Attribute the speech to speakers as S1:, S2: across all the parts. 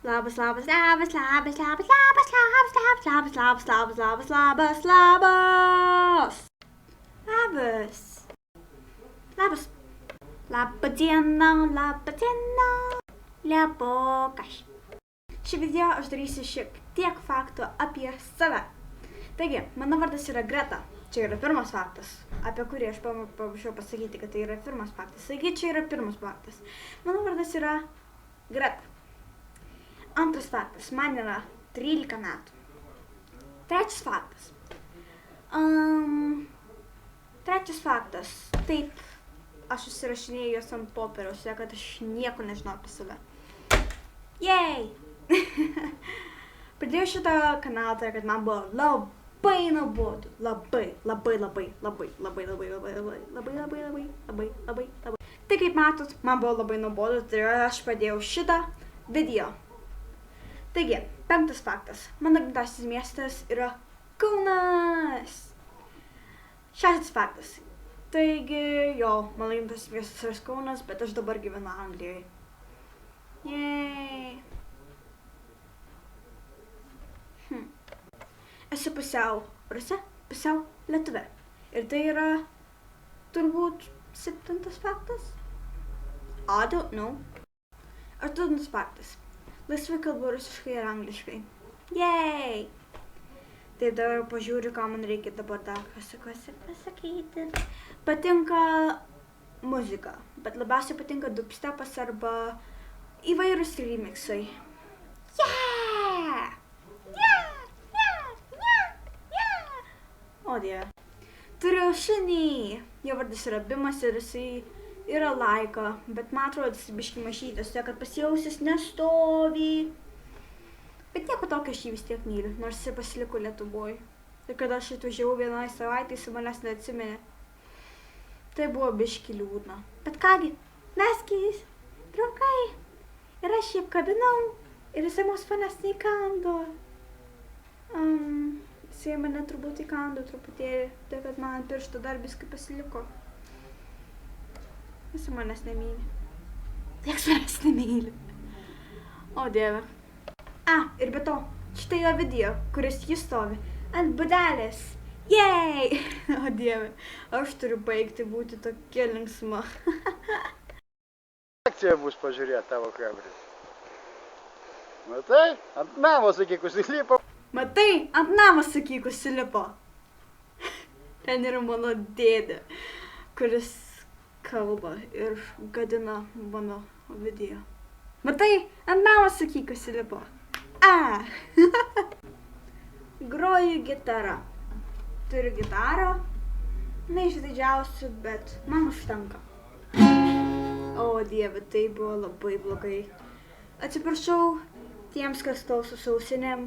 S1: Labas, labas, labas, labas, labas, labas, labas, labas, labas, labas, labas, labas, labas. Labas. Labas. Labą dieną, labą dieną. Liapokas. Šį video aš darysiu šiek tiek faktų apie save. Taigi, mano vardas yra Greta. Čia yra pirmas faktas, apie kurį aš paprašiau pasakyti, kad tai yra pirmas faktas. Taigi, čia yra pirmas faktas. Mano vardas yra Greta. Antras faktas, man yra 13 metų. Trečias faktas. Trečias faktas, taip, aš užsirašinėjau juos ant popieriaus, kad aš nieko nežinau apie save. Jej! Pradėjau šitą kanalą, tai kad man buvo labai nuobodu. Labai. Tai kaip matot, man buvo labai nuobodu, tai aš pradėjau šitą video. Taigi, penktas faktas. Mano gimtasis miestas yra Kaunas. Šeštas faktas. Taigi, mano gimtasis miestas yra Kaunas, bet aš dabar gyvenu Anglijoje. Jej. Esu pusiau rusė, pusiau lietuvė. Ir tai yra turbūt septintas faktas? I don't know. Aštuntas faktas. Laisvai kalbu rusiškai ir angliškai. Jej! Taip, dabar pažiūriu, ką man reikia dabar dar pasakyti. Patinka muzika, bet labiausiai patinka dubstepas arba įvairūs remixai. Yeah! O dieve. Turiu šunį. Jo vardas yra Bimas ir jisai yra Laika, bet man atrodo, jis biškį mažytas, kad pasijausis nestovi. Bet nieko tokio, aš jį vis tiek myliu, nors jis pasiliko Lietuvoj. Ir kada aš atvažiavau vienai savaitei, jis manęs neatsiminė. Tai buvo biškį liūdna. Bet kągi, mes keis, draugai. Ir aš jį apkabinau ir jisai mus manęs neįkando. Jisai mane turbūt įkando truputėlį, tai kad man ant piršto dar biskį pasiliko. Jisai manęs nemyli. Niekas manęs nemyli. O dieve. Ir be to, štai jo video, kuris jis stovi ant būdelės. Jej! O dieve, aš turiu baigti būti tokia linksma.
S2: Akcija bus pažiūrėti tavo kameras. Matai, ant namo sakyk užsilipo.
S1: Matai, ant namo sakyk užsilipo. Ten yra mano dėdė, kuris kalba ir gadina mano video. Matai, ant namo sakyk užsilipo. Groju gitarą. Turiu gitarą. Ne iš didžiausių, bet man užtenka. O dieve, tai buvo labai blogai. Atsiprašau tiems, kas klauso su ausinėm.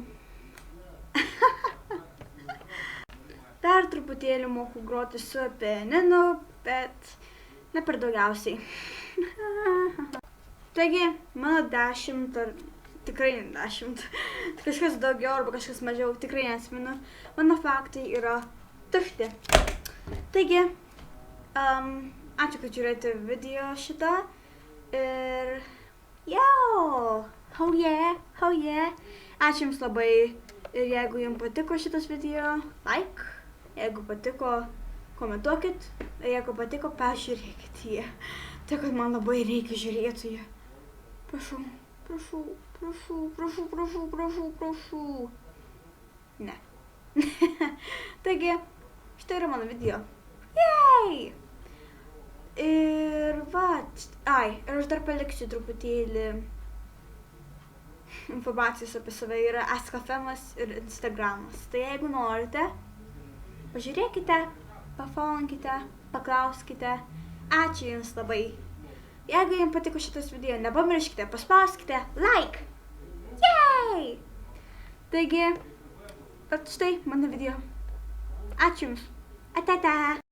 S1: Dar truputėlį moku groti su pianinu, bet ne per daugiausiai. Taigi, mano 10 ar tikrai ne 10, kažkas daugiau arba kažkas mažiau, tikrai neatsimenu, mano faktai yra tušti. Taigi, ačiū, kad žiūrėjote video šitą ir oh yeah. Ačiū jums labai ir jeigu jums patiko šitas video, like, jeigu patiko, komentuokit, ir jeigu patiko, pažiūrėkit jį. Tai kad man labai reikia žiūrėti jį. Prašau. Ne. Taigi, štai yra mano video. Jej! Ir ir aš dar paliksiu truputėlį informacijos apie save. Yra Askafemas ir Instagramas. Tai jeigu norite, pažiūrėkite, pafollowinkite, paklauskite. Ačiū jums labai. Jeigu jums patiko šitas video, nepamirškite, paspauskite like. Jej! Taigi, štai mano video. Ačiū jums. Ate.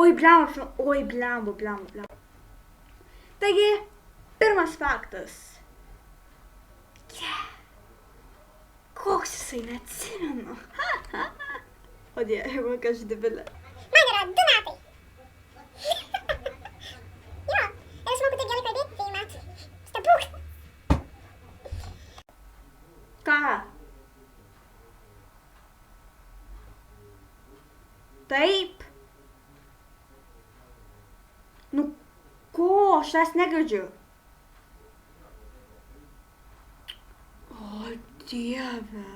S1: Oi, blemba. Taigi, pirmas faktas. Koks jisai neatsimenu. O Dieve, kokia aš debilė.
S3: Man yra 2 metai. Jo, ir aš moku taip gerai kalbėti 2 metų. Stebuklas.
S1: Ką? Taip. Nu, ko? Aš tas negirdžiu. O Dieve.